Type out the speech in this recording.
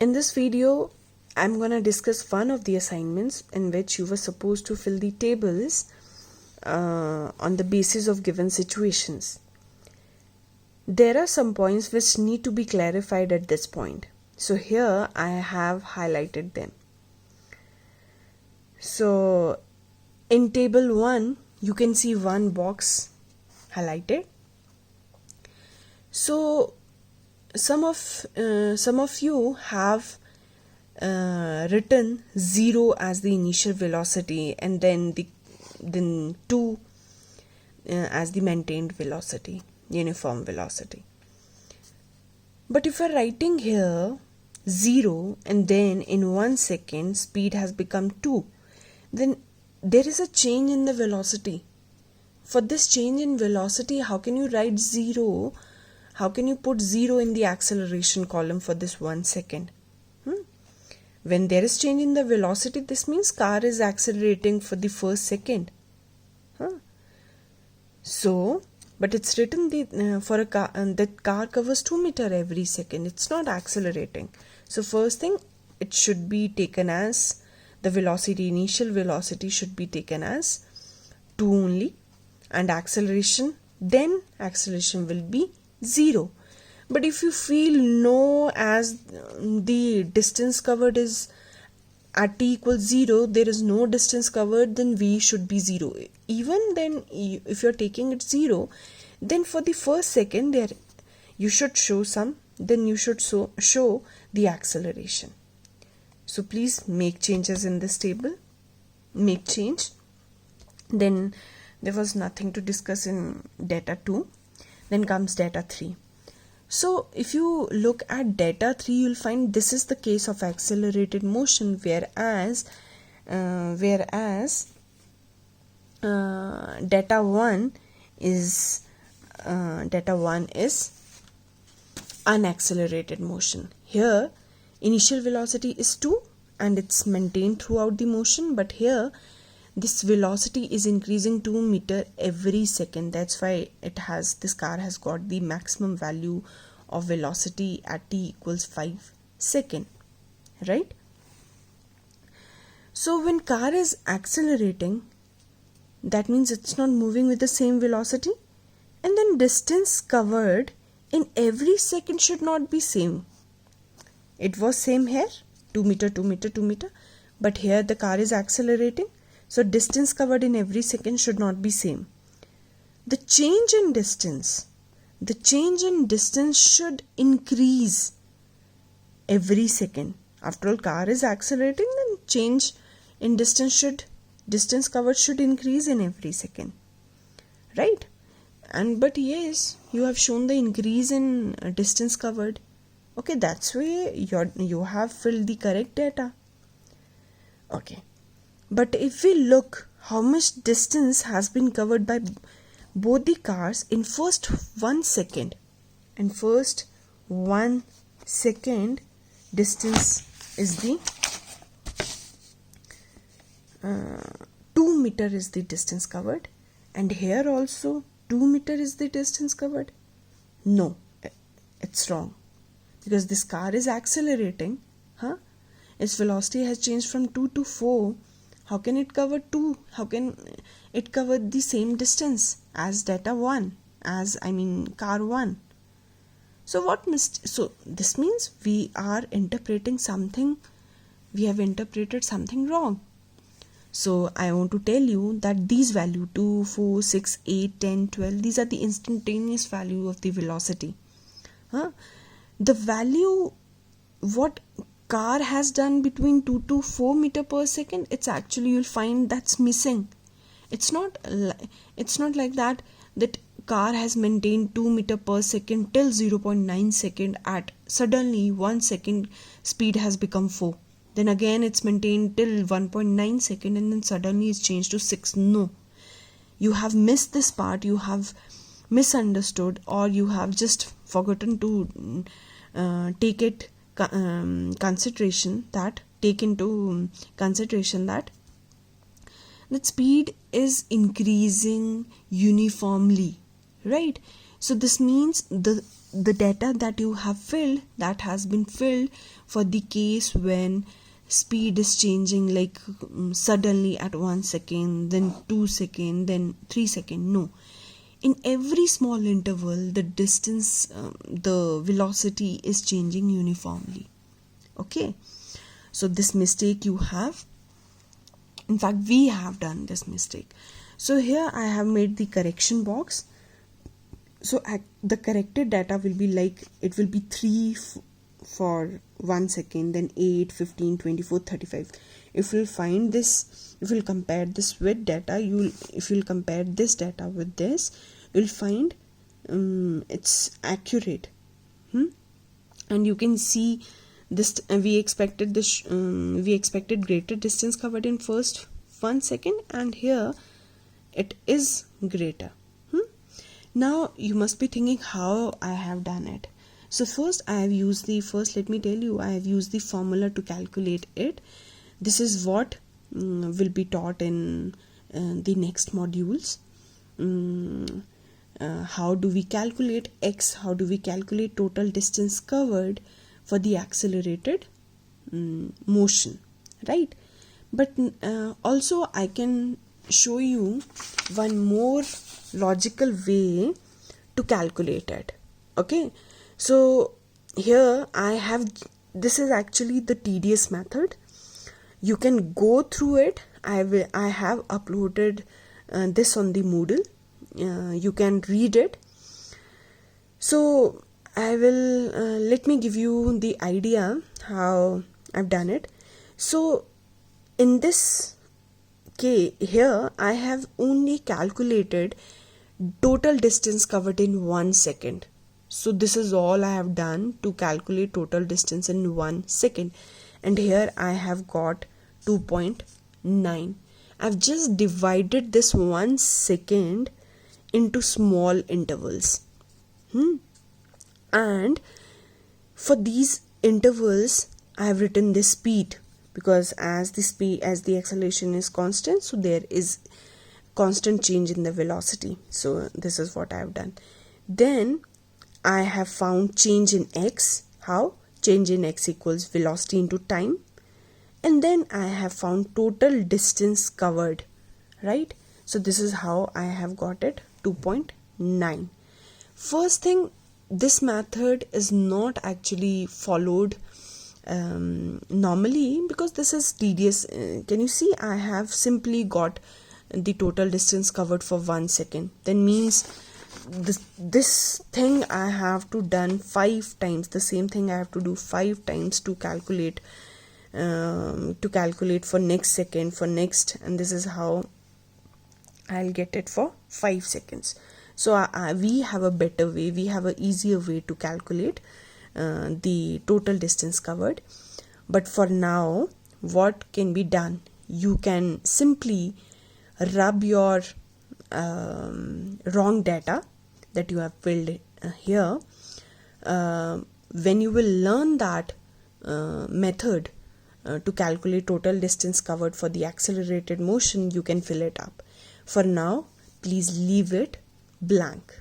In this video, I'm going to discuss one of the assignments in which you were supposed to fill the tables on the basis of given situations. There are some points which need to be clarified at this point. So here I have highlighted them. So in table 1, you can see one box highlighted. So some of you have written 0 as the initial velocity and then 2 as the maintained velocity, uniform velocity. But if we're writing here 0 and then in 1 second speed has become 2, then there is a change in the velocity. For this change in velocity, how can you write 0? How can you put 0 in the acceleration column for this 1 second? When there is change in the velocity, this means car is accelerating for the first second. So, but it's written for a car that car covers 2 meters every second. It's not accelerating. So first thing, it should be taken as the velocity, initial velocity should be taken as 2 only, and acceleration, then acceleration will be 0. But if you feel no, as the distance covered is at t equals 0, there is no distance covered, then v should be 0. Even then, if you're taking it 0, then for the first second there you should show some, then you should show the acceleration. So please make changes in this table. Make change. Then there was nothing to discuss in data 2. Then comes data 3. So if you look at data 3, you'll find this is the case of accelerated motion, whereas data 1 is unaccelerated motion. Here initial velocity is 2 and it's maintained throughout the motion, but here this velocity is increasing 2 meters every second. That's why this car has got the maximum value of velocity at t equals 5 seconds, right? So when car is accelerating, that means it's not moving with the same velocity, and then distance covered in every second should not be same. It was same here, 2 meters, 2 meters, 2 meters, but here the car is accelerating. So distance covered in every second should not be same. The change in distance should increase every second. After all, car is accelerating, then change in distance covered should increase in every second, right? But yes, you have shown the increase in distance covered. Okay, that's why you have filled the correct data. Okay. But if we look how much distance has been covered by both the cars in first 1 second. In first 1 second, distance is the 2 meters is the distance covered, and here also 2 meters is the distance covered. No, it's wrong, because this car is accelerating. Its velocity has changed from 2 to 4. How can it cover 2? How can it cover the same distance as car 1? So so this means we have interpreted something wrong. So I want to tell you that these values 2, 4, 6, 8, 10, 12, these are the instantaneous value of the velocity. The value what car has done between 2 to 4 meters per second, it's actually, you'll find that's missing. It's not like that car has maintained 2 meters per second till 0.9 second, at suddenly 1 second speed has become 4. Then again it's maintained till 1.9 second and then suddenly it's changed to 6. No. You have missed this part, you have misunderstood, or you have just forgotten to take into consideration that speed is increasing uniformly, right? So this means the the data that you have filled, that has been filled for the case when speed is changing like suddenly at 1 second, then 2 second, then 3 second. No, in every small interval the distance, the velocity is changing uniformly. Okay, so this mistake you have, in fact we have done this mistake. So here I have made the correction box. So the corrected data will be like, it will be 3 for 1 second, then 8, 15, 24, 35. If you'll find this, if you'll compare this with data, if you'll compare this data with this, you'll find it's accurate. And you can see this, we expected this, we expected greater distance covered in first 1 second, and here it is greater. Now you must be thinking how I have done it. So first I have used let me tell you, I have used the formula to calculate it. This is what will be taught in the next modules. How do we calculate x? How do we calculate total distance covered for the accelerated motion, right? But also I can show you one more logical way to calculate it. Okay, so here I have, this is actually the tedious method. You can go through it. I have uploaded this on the Moodle. You can read it. So I will let me give you the idea how I've done it. So in this case here I have only calculated total distance covered in 1 second. So this is all I have done to calculate total distance in 1 second, and here I have got 2.9. I've just divided this 1 second into small intervals. And for these intervals I have written this speed, because as the acceleration is constant, so there is constant change in the velocity. So this is what I have done. Then I have found change in x. How? Change in x equals velocity into time. And then I have found total distance covered, right? So this is how I have got it, 2.9. First thing, this method is not actually followed normally, because this is tedious. Can you see? I have simply got the total distance covered for 1 second. Then means this thing I have to done 5 times. The same thing I have to do 5 times to calculate for next second, for next, and this is how I'll get it for 5 seconds. So we have a better way, we have an easier way to calculate the total distance covered. But for now, what can be done? You can simply rub your wrong data that you have filled here. When you will learn that method to calculate total distance covered for the accelerated motion, you can fill it up. For now, please leave it blank.